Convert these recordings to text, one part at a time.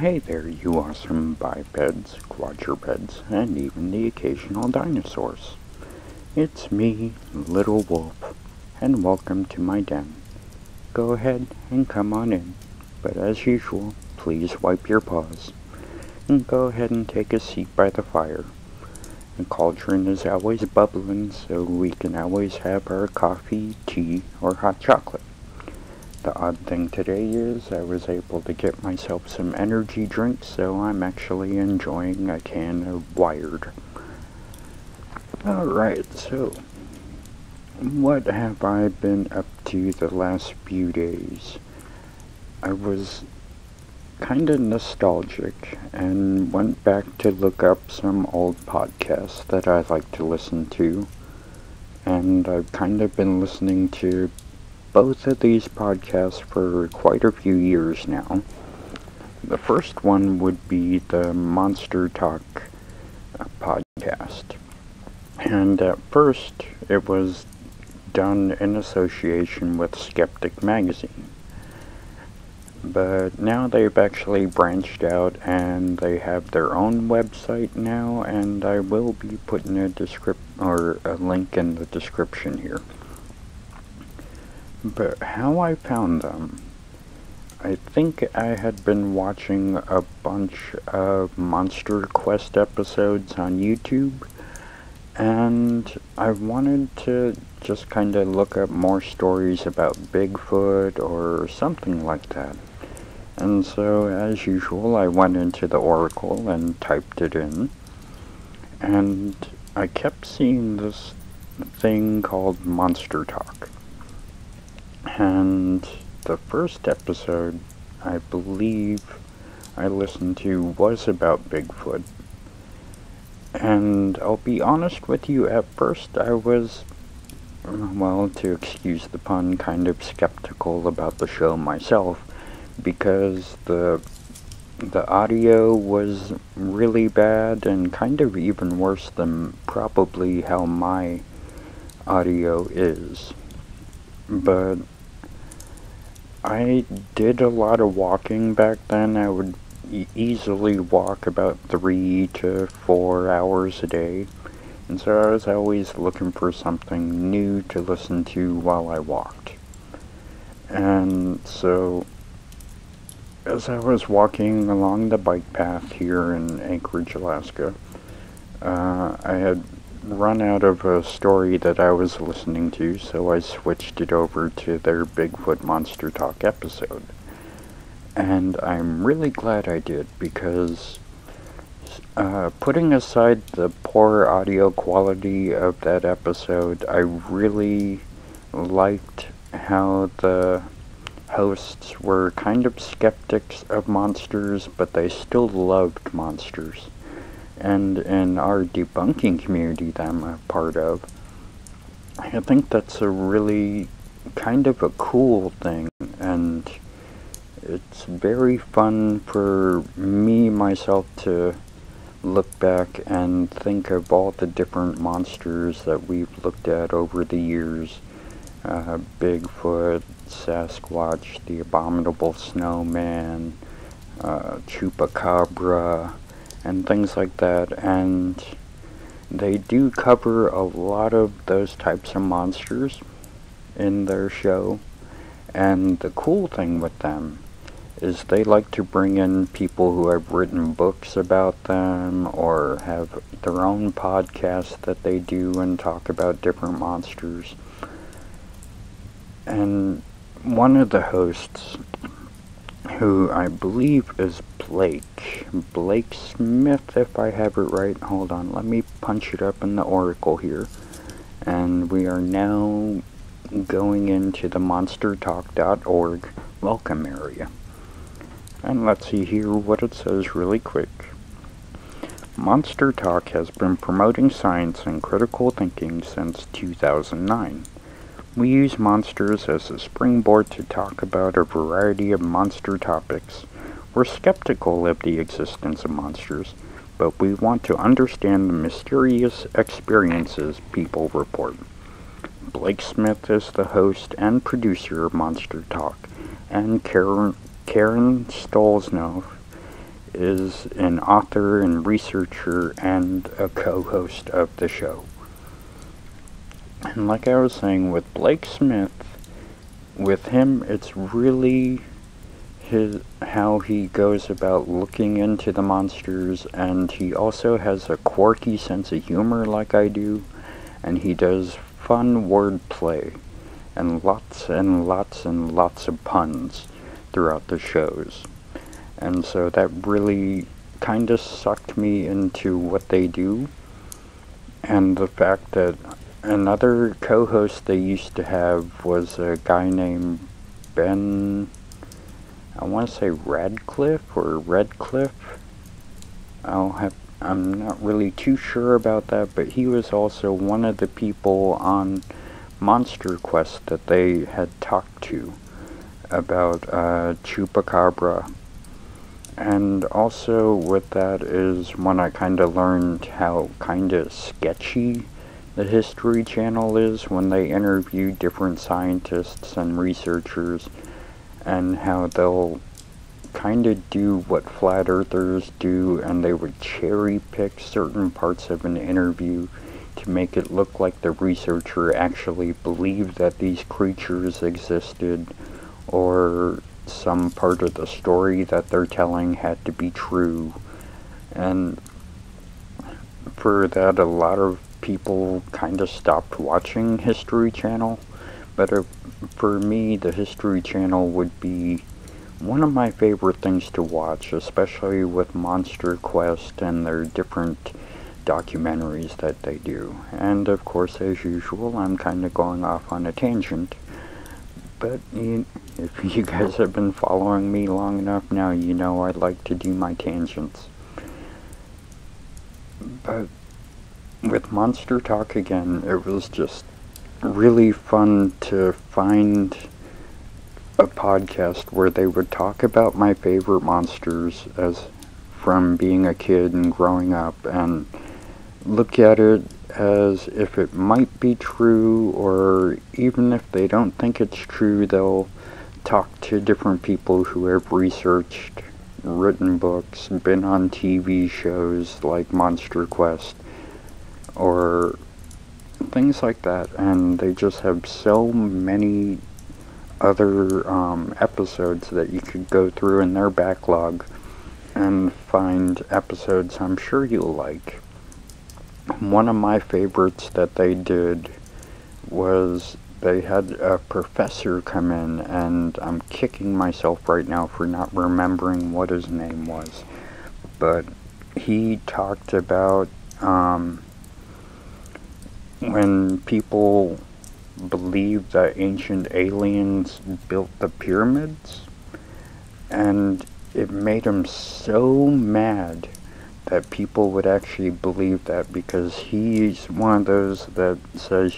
Hey there, you awesome bipeds, quadrupeds, and even the occasional dinosaurs. It's me, Little Wolf, and welcome to my den. Go ahead and come on in, but as usual, please wipe your paws, and go ahead and take a seat by the fire. The cauldron is always bubbling, so we can always have our coffee, tea, or hot chocolate. The odd thing today is I was able to get myself some energy drinks, so I'm actually enjoying a can of Wired. Alright, so what have I been up to the last few days? I was kinda nostalgic and went back to look up some old podcasts that I like to listen to, and I've kind of been listening to both of these podcasts for quite a few years now. The first one would be the Monster Talk podcast. And at first, it was done in association with Skeptic Magazine. But now they've actually branched out and they have their own website now, and I will be putting a link in the description here. But how I found them, I think I had been watching a bunch of Monster Quest episodes on YouTube, and I wanted to just kind of look up more stories about Bigfoot or something like that. And so, as usual, I went into the Oracle and typed it in, and I kept seeing this thing called Monster Talk. And the first episode, I believe, I listened to was about Bigfoot. And I'll be honest with you, at first I was, well, to excuse the pun, kind of skeptical about the show myself, because the audio was really bad and kind of even worse than probably how my audio is. But I did a lot of walking back then. I would easily walk about 3 to 4 hours a day, and so I was always looking for something new to listen to while I walked. And so, as I was walking along the bike path here in Anchorage, Alaska, I had run out of a story that I was listening to, so I switched it over to their Bigfoot Monster Talk episode. And I'm really glad I did, because putting aside the poor audio quality of that episode, I really liked how the hosts were kind of skeptics of monsters, but they still loved monsters. And in our debunking community that I'm a part of, I think that's a really kind of a cool thing, and it's very fun for myself to look back and think of all the different monsters that we've looked at over the years. Bigfoot, Sasquatch, the Abominable Snowman, Chupacabra, and things like that, and they do cover a lot of those types of monsters in their show. And the cool thing with them is they like to bring in people who have written books about them or have their own podcasts that they do and talk about different monsters. And one of the hosts, who I believe is Blake Smith, if I have it right. Hold on, let me punch it up in the Oracle here. And we are now going into the monstertalk.org welcome area. And let's see here what it says really quick. Monster Talk has been promoting science and critical thinking since 2009. We use monsters as a springboard to talk about a variety of monster topics. We're skeptical of the existence of monsters, but we want to understand the mysterious experiences people report. Blake Smith is the host and producer of Monster Talk, and Karen Stolznow is an author and researcher and a co-host of the show. And like I was saying, with Blake Smith, with him, it's really how he goes about looking into the monsters, and he also has a quirky sense of humor like I do, and he does fun wordplay and lots and lots and lots of puns throughout the shows. And so that really kind of sucked me into what they do, and the fact that another co-host they used to have was a guy named Ben, I want to say Radcliffe or Redcliffe. I'm not really too sure about that, but he was also one of the people on Monster Quest that they had talked to about Chupacabra. And also with that is when I kind of learned how kind of sketchy the History Channel is when they interview different scientists and researchers, and how they'll kind of do what flat earthers do, and they would cherry pick certain parts of an interview to make it look like the researcher actually believed that these creatures existed, or some part of the story that they're telling had to be true. And for that, a lot of people kind of stopped watching History Channel, but for me, the History Channel would be one of my favorite things to watch, especially with Monster Quest and their different documentaries that they do. And of course, as usual, I'm kind of going off on a tangent, but if you guys have been following me long enough now, you know I like to do my tangents. But with Monster Talk again, it was just really fun to find a podcast where they would talk about my favorite monsters as from being a kid and growing up, and look at it as if it might be true, or even if they don't think it's true, they'll talk to different people who have researched, written books, been on TV shows like Monster Quest, or things like that, and they just have so many other episodes that you could go through in their backlog and find episodes I'm sure you'll like. One of my favorites that they did was they had a professor come in, and I'm kicking myself right now for not remembering what his name was, but he talked about when people believed that ancient aliens built the pyramids, and it made him so mad that people would actually believe that, because he's one of those that says,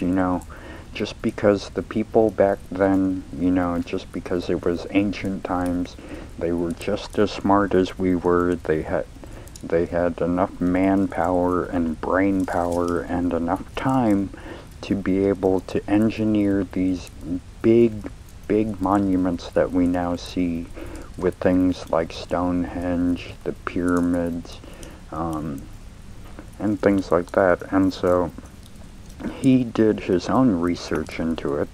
just because the people back then, just because it was ancient times, they were just as smart as we were. They had enough manpower and brain power and enough time to be able to engineer these big monuments that we now see with things like Stonehenge, the pyramids, and things like that. And so he did his own research into it,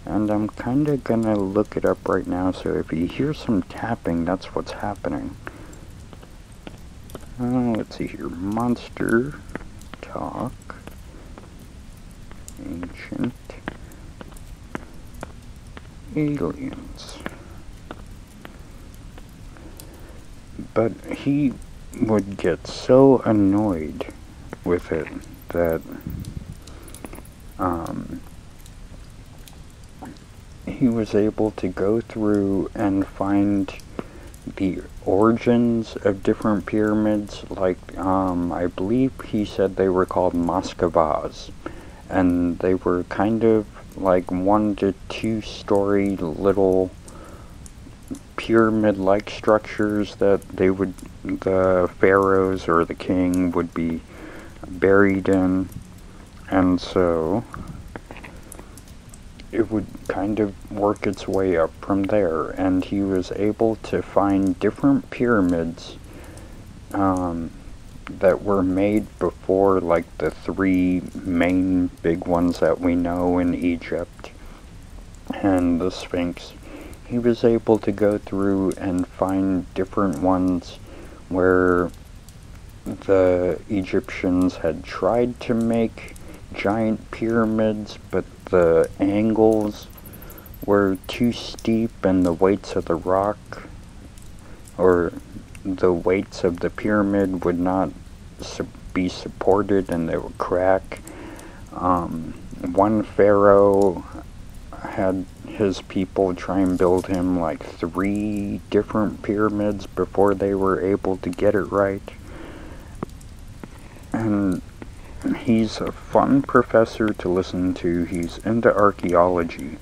and I'm kind of gonna look it up right now, so if you hear some tapping, that's what's happening. Let's see here. Monster Talk Ancient Aliens. But he would get so annoyed with it that he was able to go through and find the origins of different pyramids, like I believe he said they were called Muscovas, and they were kind of like 1 to 2 story little pyramid-like structures that the pharaohs or the king would be buried in, and so it would kind of work its way up from there, and he was able to find different pyramids that were made before, like the three main big ones that we know in Egypt and the Sphinx. He was able to go through and find different ones where the Egyptians had tried to make giant pyramids, but the angles were too steep and the weights of the rock, or the weights of the pyramid, would not be supported and they would crack. One pharaoh had his people try and build him like 3 different pyramids before they were able to get it right. And he's a fun professor to listen to. He's into archaeology,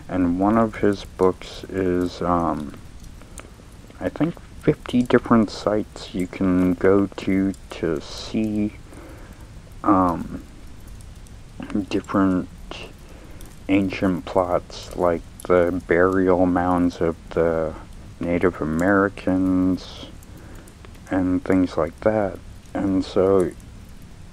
and one of his books is I think 50 different sites you can go to see different ancient plots, like the burial mounds of the Native Americans and things like that. And so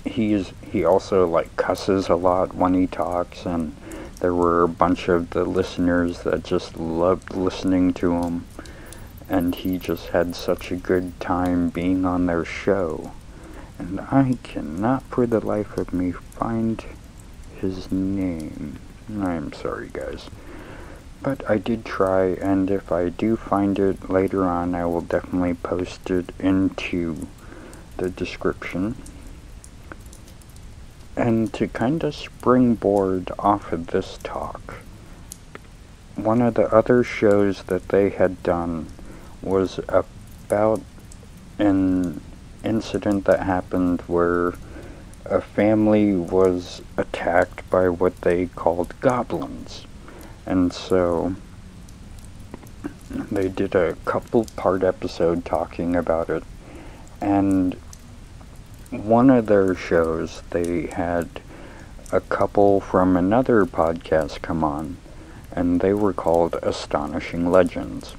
he also like cusses a lot when he talks, and there were a bunch of the listeners that just loved listening to him, and he just had such a good time being on their show. And I cannot for the life of me find his name. I'm sorry, guys. But I did try, and if I do find it later on, I will definitely post it into the description. And to kind of springboard off of this talk, one of the other shows that they had done was about an incident that happened where a family was attacked by what they called goblins. And so they did a couple-part episode talking about it. And one of their shows, they had a couple from another podcast come on, and they were called Astonishing Legends.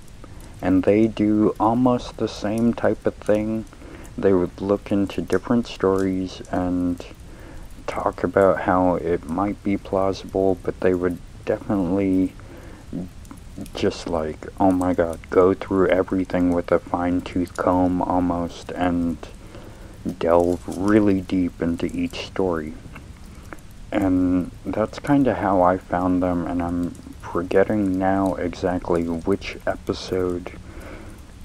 And they do almost the same type of thing. They would look into different stories and talk about how it might be plausible, but they would definitely just like, oh my god, go through everything with a fine-tooth comb almost and delve really deep into each story. And that's kind of how I found them, and I'm forgetting now exactly which episode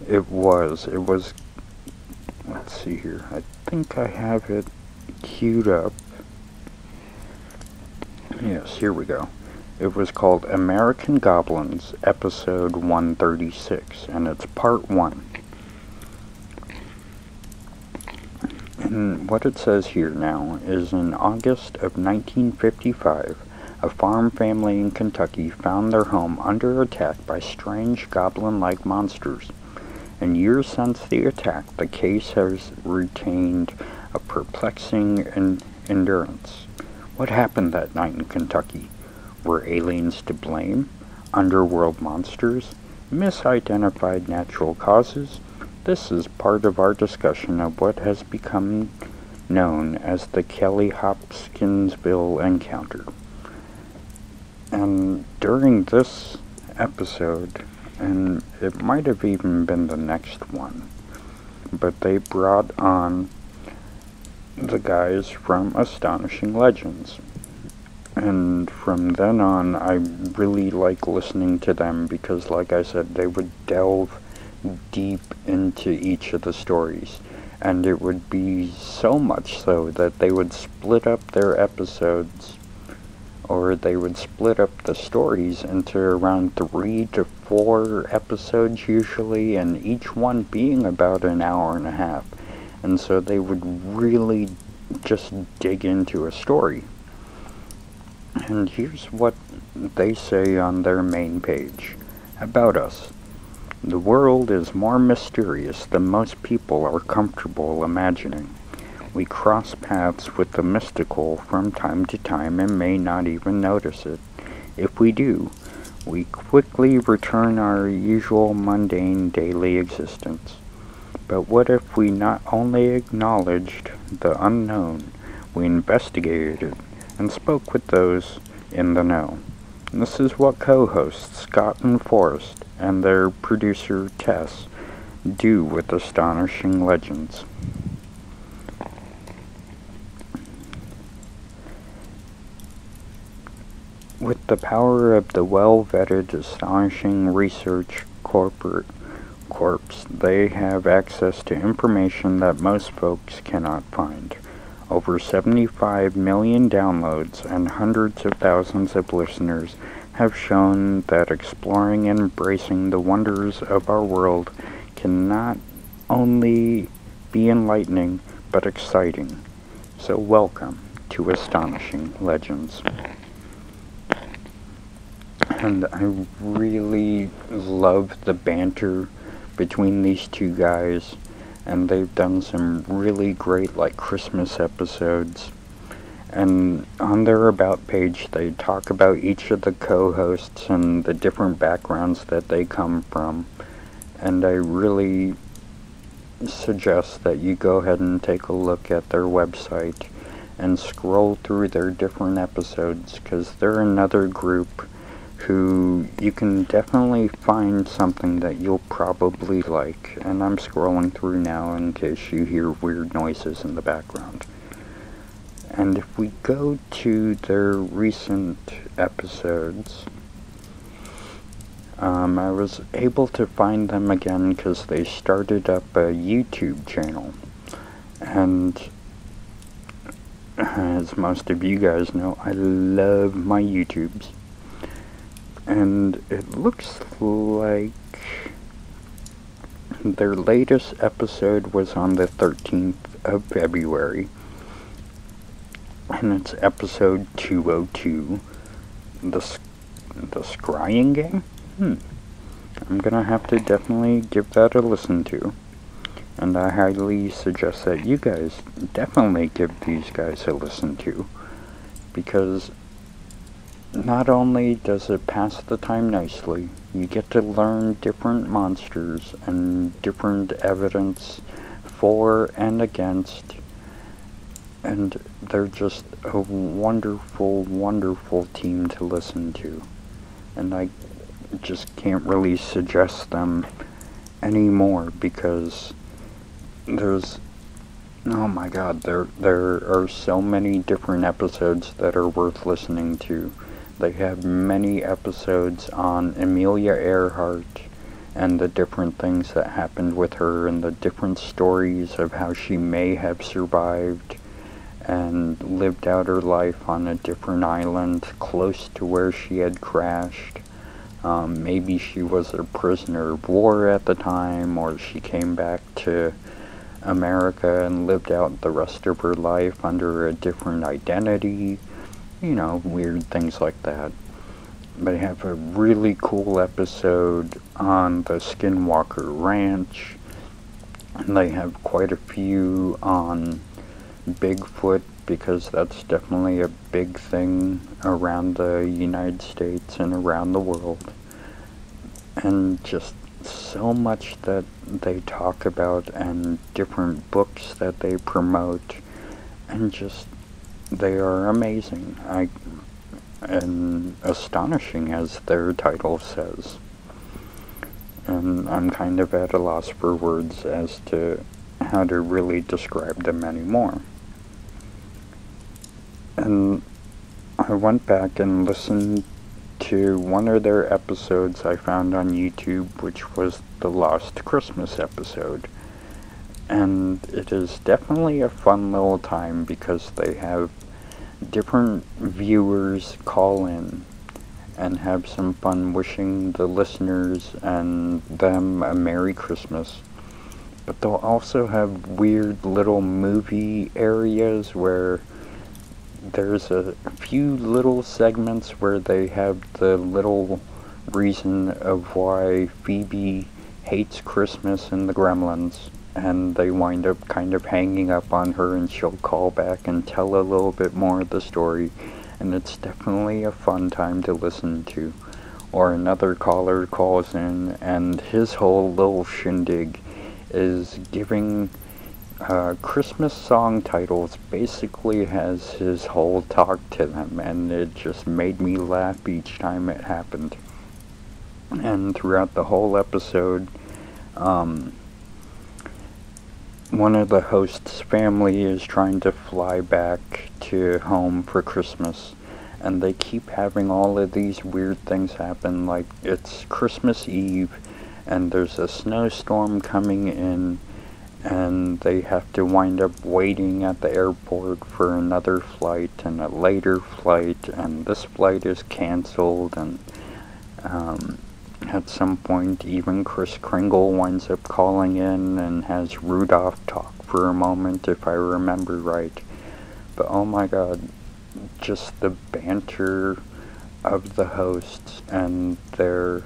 it was. It was, let's see here, I think I have it queued up. Yes, here we go. It was called American Goblins, episode 136, and it's part 1. And what it says here now is, in August of 1955, a farm family in Kentucky found their home under attack by strange goblin-like monsters. In years since the attack, the case has retained a perplexing endurance. What happened that night in Kentucky? Were aliens to blame? Underworld monsters? Misidentified natural causes? This is part of our discussion of what has become known as the Kelly Hopkinsville encounter. And during this episode, and it might have even been the next one, but they brought on the guys from Astonishing Legends. And from then on, I really like listening to them because, like I said, they would delve deep into each of the stories. And it would be so much so that they would split up their episodes, or they would split up the stories into around 3 to 4 episodes usually, and each one being about an hour and a half. And so they would really just dig into a story. And here's what they say on their main page. About us. The world is more mysterious than most people are comfortable imagining. We cross paths with the mystical from time to time and may not even notice it. If we do, we quickly return our usual mundane daily existence. But what if we not only acknowledged the unknown, we investigated and spoke with those in the know? And this is what co-hosts Scott and Forrest and their producer Tess do with Astonishing Legends. With the power of the well-vetted Astonishing Research Corps, they have access to information that most folks cannot find. Over 75 million downloads and hundreds of thousands of listeners have shown that exploring and embracing the wonders of our world can not only be enlightening, but exciting. So welcome to Astonishing Legends. And I really love the banter between these two guys, and they've done some really great Christmas episodes. And on their About page they talk about each of the co-hosts and the different backgrounds that they come from, and I really suggest that you go ahead and take a look at their website and scroll through their different episodes, because they're another group who you can definitely find something that you'll probably like. And I'm scrolling through now in case you hear weird noises in the background. And if we go to their recent episodes, I was able to find them again because they started up a YouTube channel. And as most of you guys know, I love my YouTubes. And it looks like their latest episode was on the 13th of February. And it's episode 202. The Scrying Game? I'm gonna have to definitely give that a listen to. And I highly suggest that you guys definitely give these guys a listen to. Because not only does it pass the time nicely, you get to learn different monsters and different evidence for and against, and they're just a wonderful, wonderful team to listen to. And I just can't really suggest them anymore, because there's, oh my god, there are so many different episodes that are worth listening to. They have many episodes on Amelia Earhart and the different things that happened with her and the different stories of how she may have survived and lived out her life on a different island close to where she had crashed. Maybe she was a prisoner of war at the time, or she came back to America and lived out the rest of her life under a different identity. You know, weird things like that. They have a really cool episode on the Skinwalker Ranch, and they have quite a few on Bigfoot, because that's definitely a big thing around the United States and around the world. And just so much that they talk about, and different books that they promote, and just they are amazing. And astonishing, as their title says. And I'm kind of at a loss for words as to how to really describe them anymore. And I went back and listened to one of their episodes I found on YouTube, which was the Lost Christmas episode. And it is definitely a fun little time, because they have different viewers call in and have some fun wishing the listeners and them a Merry Christmas. But they'll also have weird little movie areas where there's a few little segments where they have the little reason of why Phoebe hates Christmas and the Gremlins, and they wind up kind of hanging up on her, and she'll call back and tell a little bit more of the story, and it's definitely a fun time to listen to. Or another caller calls in, and his whole little shindig is giving Christmas song titles basically has his whole talk to them, and it just made me laugh each time it happened. And throughout the whole episode, one of the host's family is trying to fly back to home for Christmas, and they keep having all of these weird things happen, like it's Christmas Eve, and there's a snowstorm coming in, and they have to wind up waiting at the airport for another flight and a later flight, and this flight is canceled, and at some point even Kris Kringle winds up calling in and has Rudolph talk for a moment, if I remember right. But oh my god, just the banter of the hosts and their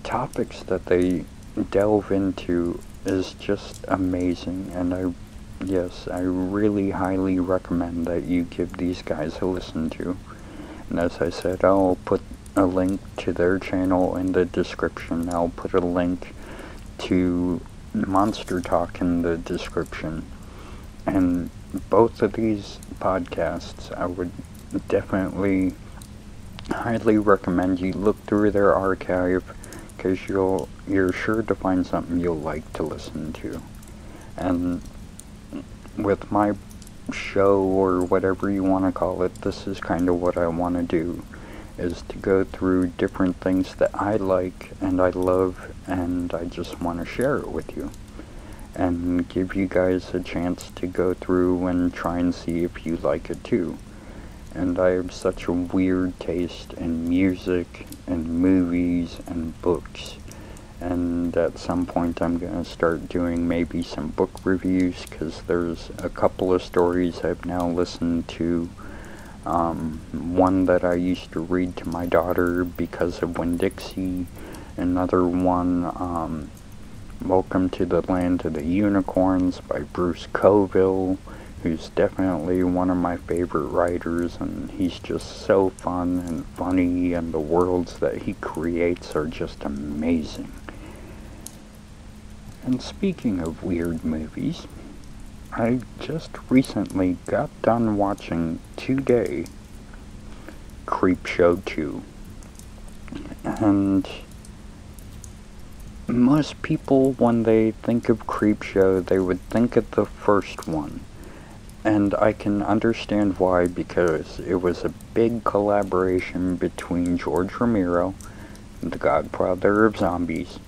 topics that they delve into is just amazing, and I really highly recommend that you give these guys a listen to. And as I said, I'll put a link to their channel in the description. I'll put a link to Monster Talk in the description. And both of these podcasts, I would definitely highly recommend you look through their archive, because you're sure to find something you'll like to listen to. And with my show, or whatever you want to call it, this is kind of what I want to do, is to go through different things that I like and I love, and I just want to share it with you and give you guys a chance to go through and try and see if you like it too. And I have such a weird taste in music and movies and books, and at some point I'm going to start doing maybe some book reviews, because there's a couple of stories I've now listened to. One that I used to read to my daughter because of Winn-Dixie, another one, Welcome to the Land of the Unicorns by Bruce Coville, who's definitely one of my favorite writers, and he's just so fun and funny, and the worlds that he creates are just amazing. And speaking of weird movies, I just recently got done watching today Creepshow 2. And most people, when they think of Creepshow, they would think of the first one. And I can understand why, because it was a big collaboration between George Romero, the godfather of zombies,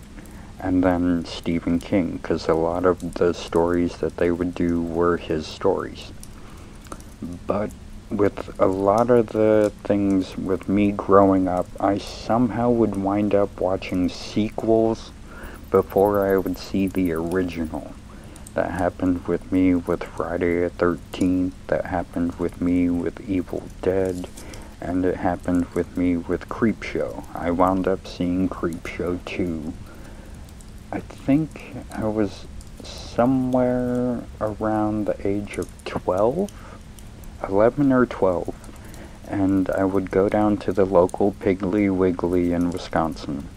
and then Stephen King, because a lot of the stories that they would do were his stories. But with a lot of the things with me growing up, I somehow would wind up watching sequels before I would see the original. That happened with me with Friday the 13th, that happened with me with Evil Dead, and it happened with me with Creepshow. I wound up seeing Creepshow 2. I think I was somewhere around the age of 12, 11 or 12, and I would go down to the local Piggly Wiggly in Wisconsin,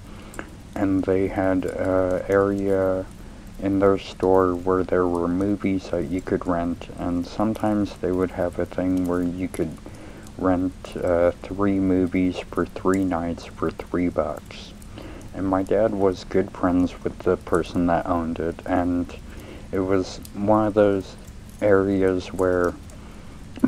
and they had an area in their store where there were movies that you could rent, and sometimes they would have a thing where you could rent 3 movies for 3 nights for $3. And my dad was good friends with the person that owned it, and it was one of those areas where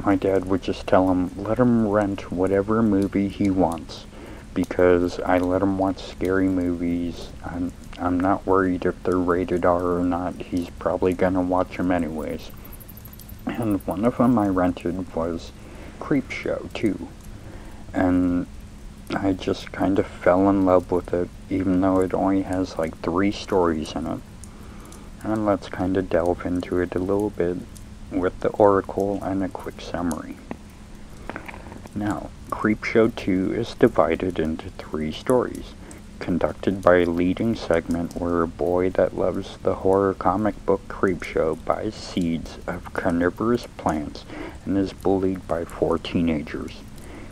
my dad would just tell him, let him rent whatever movie he wants, because I let him watch scary movies. I'm not worried if they're rated R or not, he's probably gonna watch them anyways. And one of them I rented was Creepshow 2, and I just kind of fell in love with it, even though it only has like 3 stories in it. And let's kind of delve into it a little bit with the oracle and a quick summary. Now, Creepshow 2 is divided into 3 stories, conducted by a leading segment where a boy that loves the horror comic book Creepshow buys seeds of carnivorous plants and is bullied by 4 teenagers.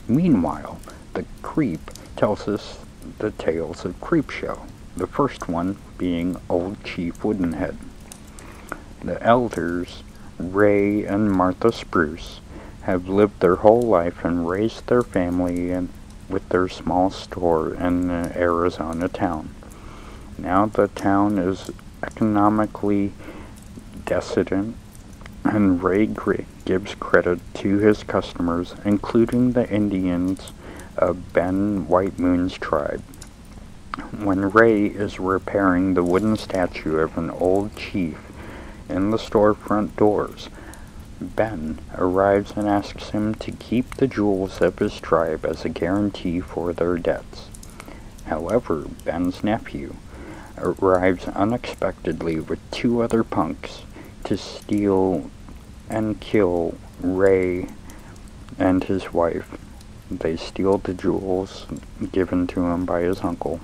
Meanwhile, the Creep tells us the tales of Creepshow, the first one being Old Chief Woodenhead. The elders, Ray and Martha Spruce, have lived their whole life and raised their family with their small store in the Arizona town. Now the town is economically decident, and Ray gives credit to his customers, including the Indians of Ben White Moon's tribe. When Ray is repairing the wooden statue of an old chief in the storefront doors, Ben arrives and asks him to keep the jewels of his tribe as a guarantee for their debts. However, Ben's nephew arrives unexpectedly with two other punks to steal and kill Ray and his wife. They steal the jewels given to him by his uncle.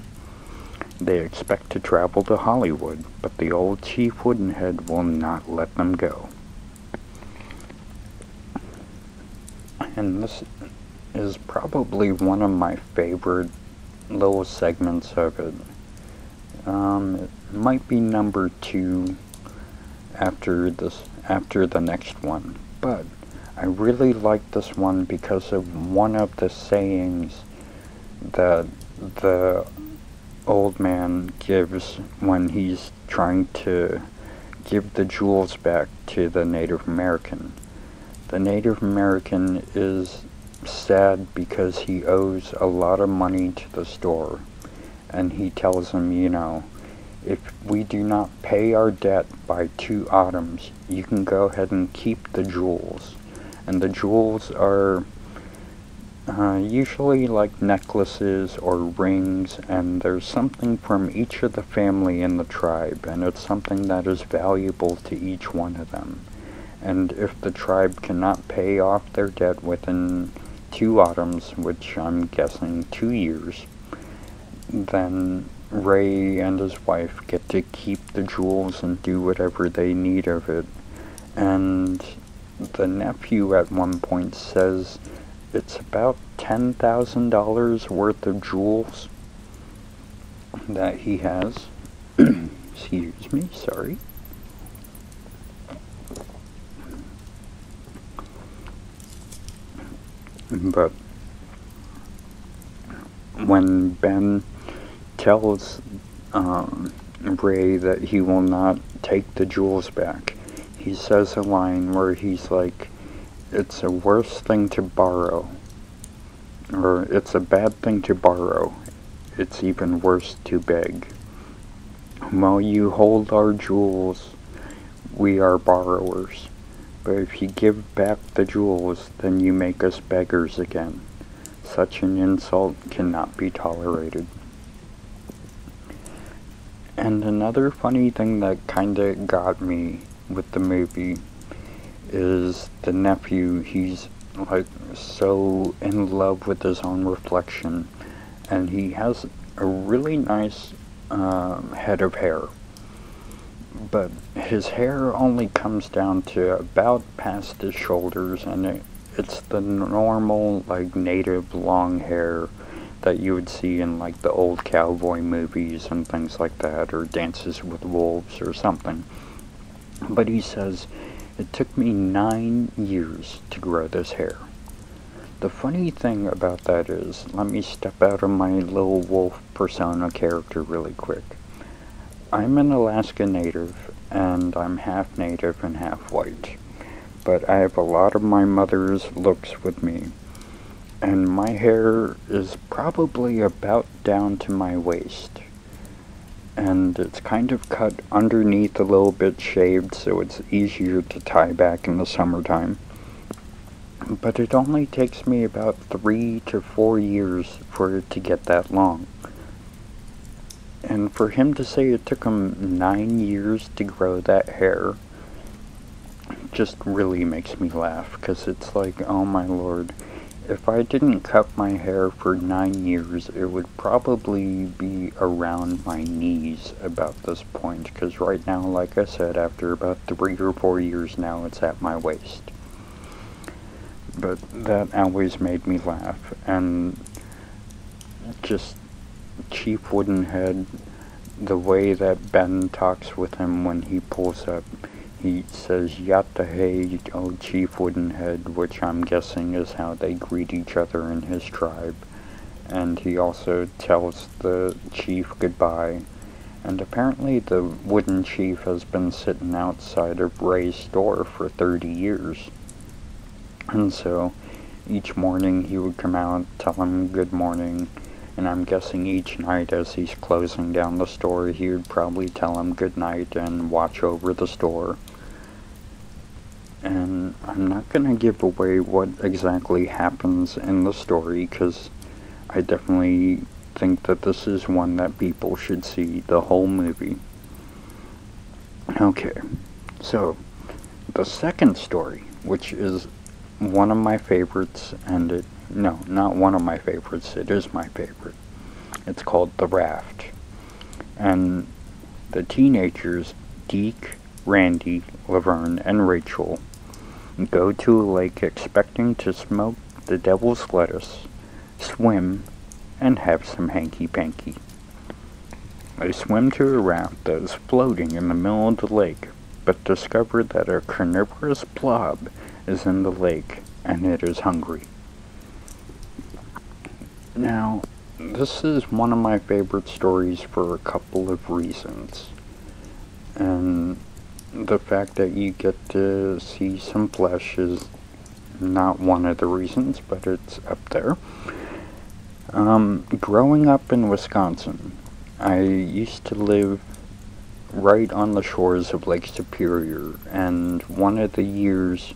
They expect to travel to Hollywood, but the old Chief Woodenhead will not let them go. And this is probably one of my favorite little segments of it. It might be number 2 after the next one, but I really like this one because of one of the sayings that the old man gives when he's trying to give the jewels back to the Native American. The Native American is sad because he owes a lot of money to the store, and he tells him, if we do not pay our debt by 2 autumns, you can go ahead and keep the jewels. And the jewels are usually like necklaces or rings, and there's something from each of the family in the tribe, and it's something that is valuable to each one of them. And if the tribe cannot pay off their debt within 2 autumns, which I'm guessing 2 years, then Ray and his wife get to keep the jewels and do whatever they need of it. And the nephew at one point says it's about $10,000 worth of jewels that he has. Excuse me, sorry. But when Ben tells Ray that he will not take the jewels back, he says a line where he's like, it's a worse thing to borrow, or it's a bad thing to borrow, it's even worse to beg. While you hold our jewels, we are borrowers, but if you give back the jewels, then you make us beggars again. Such an insult cannot be tolerated. And another funny thing that kinda got me with the movie is the nephew. He's like so in love with his own reflection, and he has a really nice head of hair, but his hair only comes down to about past his shoulders, and it's the normal like native long hair that you would see in like the old cowboy movies and things like that, or Dances with Wolves or something. But he says, it took me 9 years to grow this hair. The funny thing about that is, let me step out of my little wolf persona character really quick. I'm an Alaska native, and I'm half native and half white. But I have a lot of my mother's looks with me. And my hair is probably about down to my waist. And it's kind of cut underneath a little bit shaved, so it's easier to tie back in the summertime. But it only takes me about 3 to 4 years for it to get that long. And for him to say it took him 9 years to grow that hair just really makes me laugh, because it's like, oh my lord, if I didn't cut my hair for 9 years, it would probably be around my knees about this point, because right now, like I said, after about 3 or 4 years now, it's at my waist. But that always made me laugh, and just Chief Woodenhead, the way that Ben talks with him when he pulls up, he says, "Yatahe, O Chief Woodenhead," which I'm guessing is how they greet each other in his tribe. And he also tells the chief goodbye. And apparently the wooden chief has been sitting outside of Ray's store for 30 years. And so each morning he would come out, tell him good morning, and I'm guessing each night as he's closing down the store, he would probably tell him good night and watch over the store. And I'm not going to give away what exactly happens in the story, because I definitely think that this is one that people should see, the whole movie. Okay, so the second story, which is one of my favorites, and no, not one of my favorites, it is my favorite. It's called The Raft. And the teenagers, Deke, Randy, Laverne, and Rachel, go to a lake expecting to smoke the devil's lettuce, swim, and have some hanky-panky. They swim to a raft that is floating in the middle of the lake, but discover that a carnivorous blob is in the lake, and it is hungry. Now, this is one of my favorite stories for a couple of reasons. And the fact that you get to see some flesh is not one of the reasons, but it's up there. Growing up in Wisconsin, I used to live right on the shores of Lake Superior, and one of the years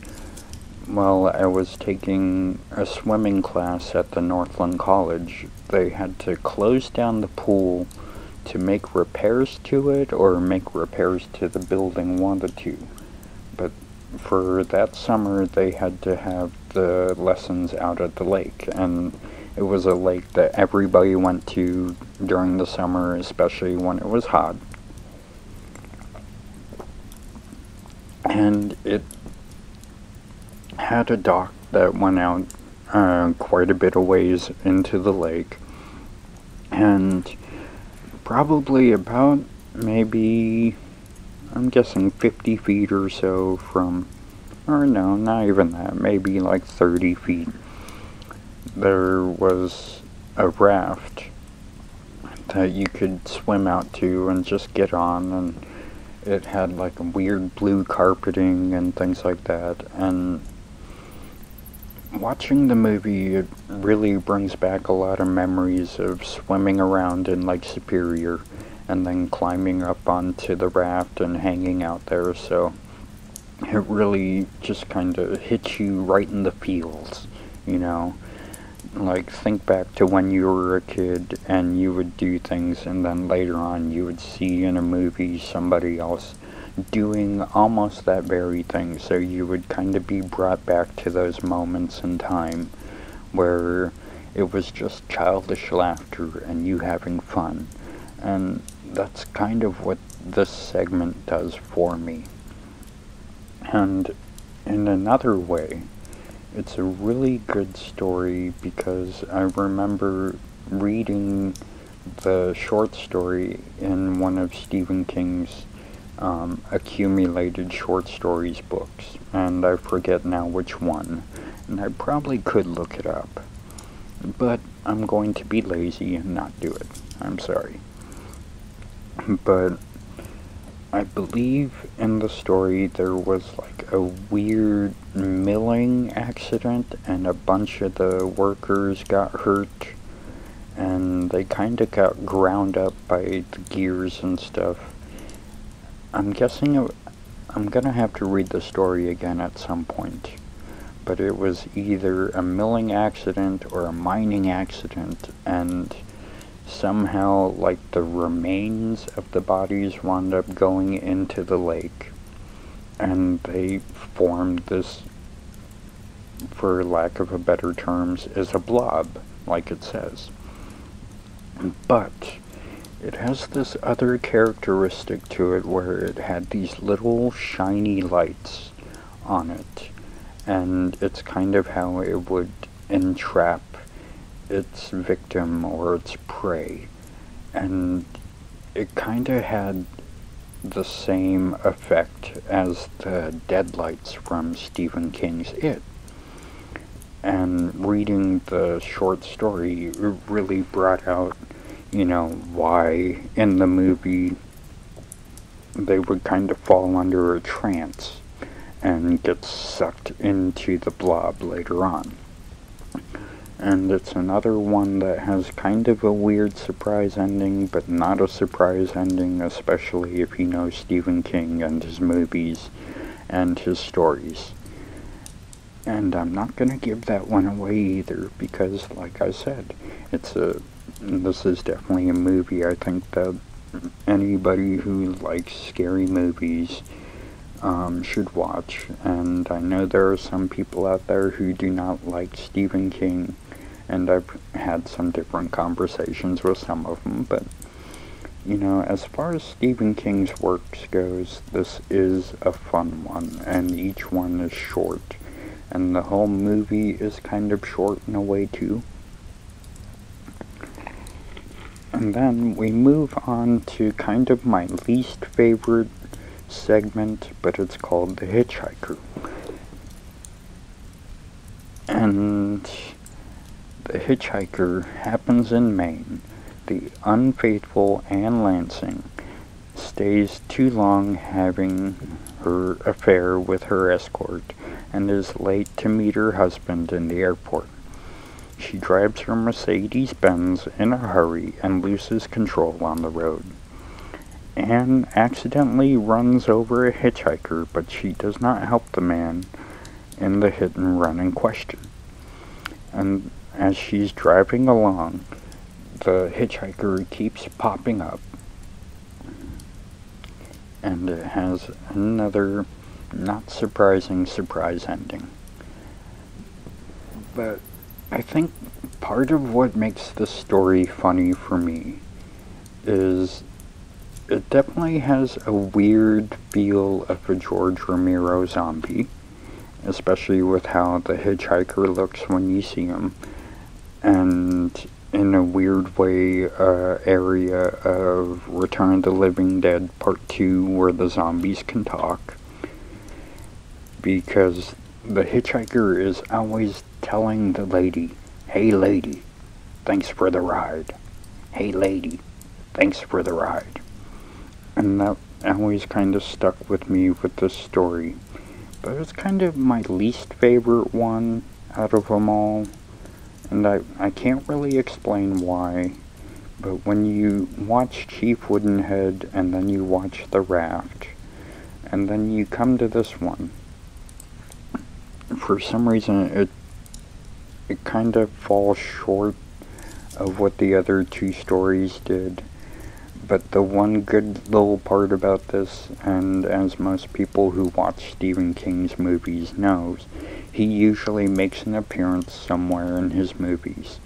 while I was taking a swimming class at the Northland College, they had to close down the pool to make repairs to it, or make repairs to the building wanted to. But for that summer, they had to have the lessons out at the lake, and it was a lake that everybody went to during the summer, especially when it was hot. And it had a dock that went out quite a bit of ways into the lake, and probably about maybe, I'm guessing 50 feet or so from, or no, not even that, maybe like 30 feet, there was a raft that you could swim out to and just get on, and it had like a weird blue carpeting and things like that. And watching the movie, it really brings back a lot of memories of swimming around in Lake Superior and then climbing up onto the raft and hanging out there. So it really just kind of hits you right in the feels, you know. Like, think back to when you were a kid and you would do things, and then later on you would see in a movie somebody else doing almost that very thing, so you would kind of be brought back to those moments in time where it was just childish laughter and you having fun. And that's kind of what this segment does for me. And in another way, it's a really good story because I remember reading the short story in one of Stephen King's accumulated short stories books, and I forget now which one, and I probably could look it up, but I'm going to be lazy and not do it. I'm sorry. But I believe in the story there was like a weird milling accident, and a bunch of the workers got hurt, and they kind of got ground up by the gears and stuff. I'm guessing I'm gonna have to read the story again at some point, but it was either a milling accident or a mining accident, and somehow, like, the remains of the bodies wound up going into the lake, and they formed this, for lack of a better terms, is a blob, like it says. But it has this other characteristic to it where it had these little shiny lights on it, and it's kind of how it would entrap its victim or its prey. And it kind of had the same effect as the deadlights from Stephen King's It. And reading the short story really brought out, why in the movie they would kind of fall under a trance and get sucked into the blob later on. And it's another one that has kind of a weird surprise ending, but not a surprise ending, especially if you know Stephen King and his movies and his stories. And I'm not going to give that one away either, because, like I said, this is definitely a movie I think that anybody who likes scary movies should watch. And I know there are some people out there who do not like Stephen King, and I've had some different conversations with some of them, but, as far as Stephen King's works goes, this is a fun one, and each one is short, and the whole movie is kind of short in a way, too. And then we move on to kind of my least favorite segment, but it's called The Hitchhiker. And The Hitchhiker happens in Maine. The unfaithful Anne Lansing stays too long having her affair with her escort and is late to meet her husband in the airport. She drives her Mercedes-Benz in a hurry and loses control on the road. Anne accidentally runs over a hitchhiker, but she does not help the man in the hit and run in question. And as she's driving along, the hitchhiker keeps popping up, and it has another not surprising surprise ending. But I think part of what makes this story funny for me is it definitely has a weird feel of a George Romero zombie, especially with how the hitchhiker looks when you see him, and in a weird way, area of Return of the Living Dead Part 2 where the zombies can talk, because the hitchhiker is always telling the lady, "Hey lady, thanks for the ride. Hey lady, thanks for the ride." And that always kind of stuck with me with this story. But it's kind of my least favorite one out of them all. And I can't really explain why. But when you watch Chief Woodenhead, and then you watch The Raft, and then you come to this one, for some reason it kind of falls short of what the other two stories did. But the one good little part about this, and as most people who watch Stephen King's movies knows, he usually makes an appearance somewhere in his movies.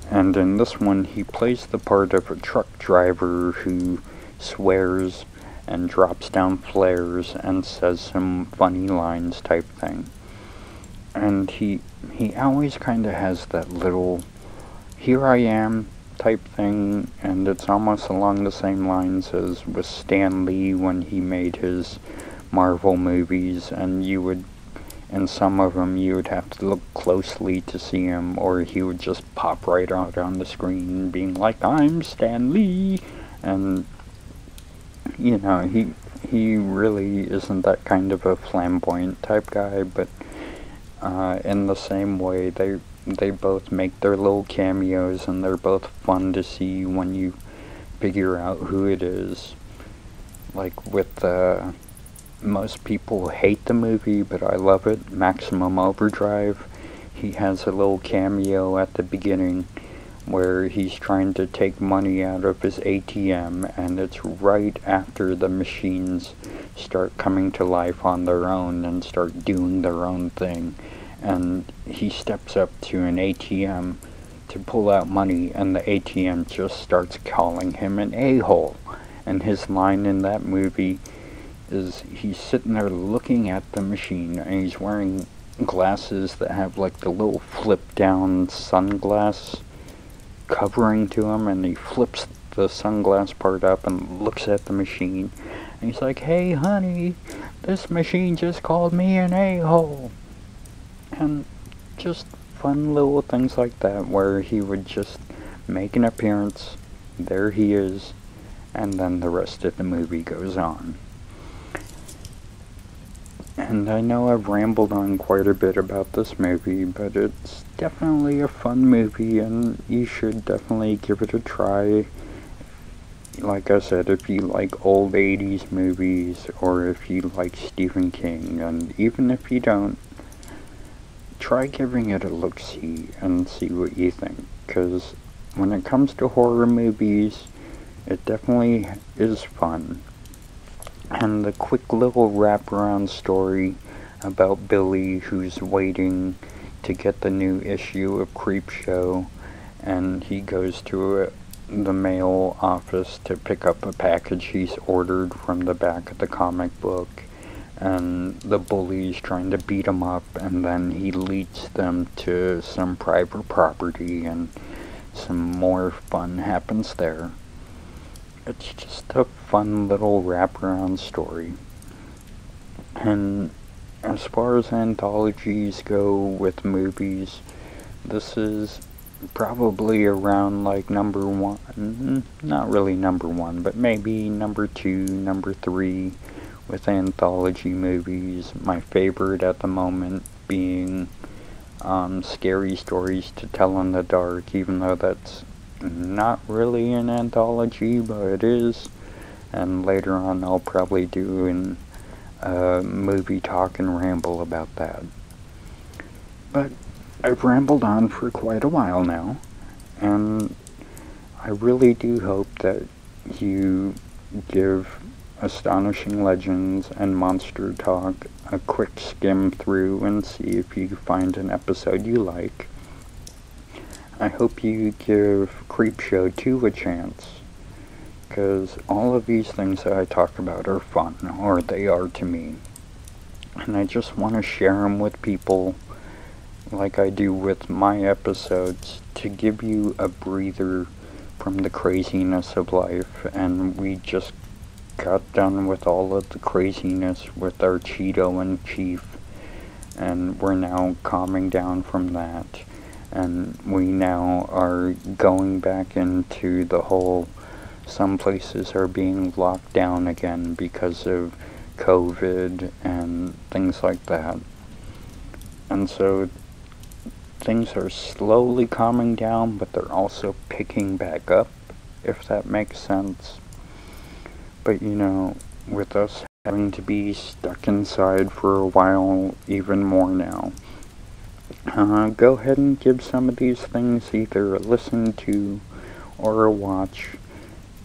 And in this one, he plays the part of a truck driver who swears and drops down flares and says some funny lines type thing. And he always kind of has that little, "here I am" type thing, and it's almost along the same lines as with Stan Lee when he made his Marvel movies, and in some of them you would have to look closely to see him, or he would just pop right out on the screen being like, "I'm Stan Lee," and he really isn't that kind of a flamboyant type guy, but in the same way they both make their little cameos, and they're both fun to see when you figure out who it is. Like with most people hate the movie, but I love it, Maximum Overdrive. He has a little cameo at the beginning where he's trying to take money out of his ATM, and it's right after the machines start coming to life on their own and start doing their own thing. And he steps up to an ATM to pull out money, and the ATM just starts calling him an a-hole. And his line in that movie is he's sitting there looking at the machine, and he's wearing glasses that have like the little flip down sunglass covering to him, and he flips the sunglass part up and looks at the machine, and He's like, "Hey honey, this machine just called me an a-hole." And just fun little things like that where he would just make an appearance, there he is, and then the rest of the movie goes on. And I know I've rambled on quite a bit about this movie, but it's definitely a fun movie, and you should definitely give it a try. Like I said, if you like old 80s movies, or if you like Stephen King, and even if you don't, try giving it a look-see and see what you think. Because when it comes to horror movies, it definitely is fun. And the quick little wraparound story about Billy who's waiting to get the new issue of Creepshow, and he goes to the mail office to pick up a package he's ordered from the back of the comic book, and the bully's trying to beat him up, and then he leads them to some private property, and some more fun happens there. It's just a fun little wraparound story. And as far as anthologies go with movies, this is probably around like number one, not really number one, but maybe number two, number three with anthology movies. My favorite at the moment being Scary Stories to Tell in the Dark, even though that's not really an anthology, but it is. And later on I'll probably do a movie talk and ramble about that. But I've rambled on for quite a while now, and I really do hope that you give Astonishing Legends and Monster Talk a quick skim through and see if you find an episode you like. I hope you give Creepshow 2 a chance, because all of these things that I talk about are fun, or they are to me. And I just want to share them with people like I do with my episodes, to give you a breather from the craziness of life. And we just got done with all of the craziness with our Cheeto and Chief, and we're now calming down from that. And we now are going back into the whole, some places are being locked down again because of COVID and things like that. And so things are slowly calming down, but they're also picking back up, if that makes sense. But you know, with us having to be stuck inside for a while, even more now, go ahead and give some of these things either a listen to or a watch,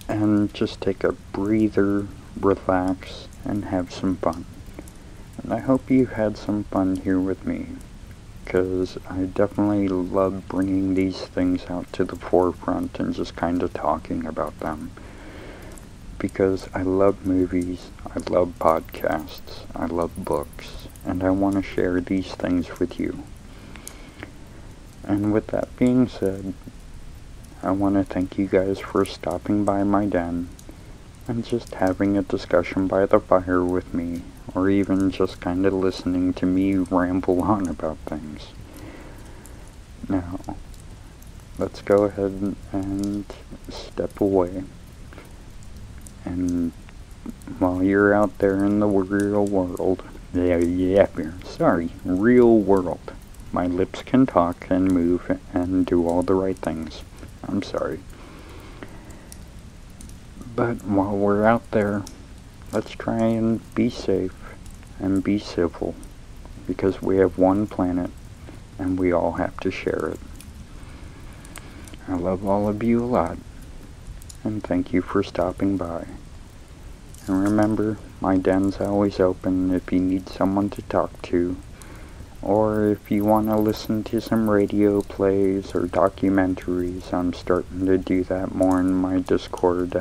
and just take a breather, relax, and have some fun. And I hope you had some fun here with me, because I definitely love bringing these things out to the forefront and just kind of talking about them. Because I love movies, I love podcasts, I love books, and I want to share these things with you. And with that being said, I want to thank you guys for stopping by my den and just having a discussion by the fire with me, or even just kind of listening to me ramble on about things. Now, let's go ahead and step away. And while you're out there in the real world, real world, my lips can talk and move and do all the right things. I'm sorry. But while we're out there, let's try and be safe and be civil, because we have one planet and we all have to share it. I love all of you a lot, and thank you for stopping by. And remember, my den's always open if you need someone to talk to, or if you want to listen to some radio plays or documentaries. I'm starting to do that more in my Discord.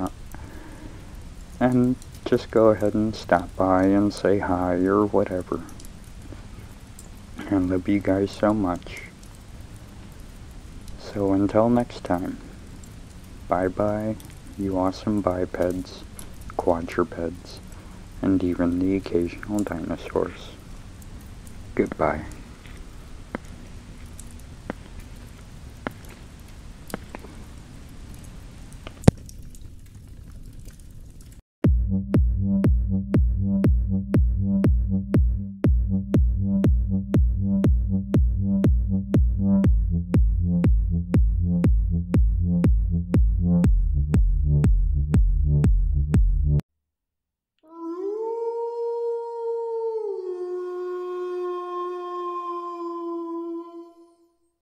And just go ahead and stop by and say hi or whatever. I love you guys so much. So until next time, bye bye, you awesome bipeds, quadrupeds. and even the occasional dinosaurs. Goodbye.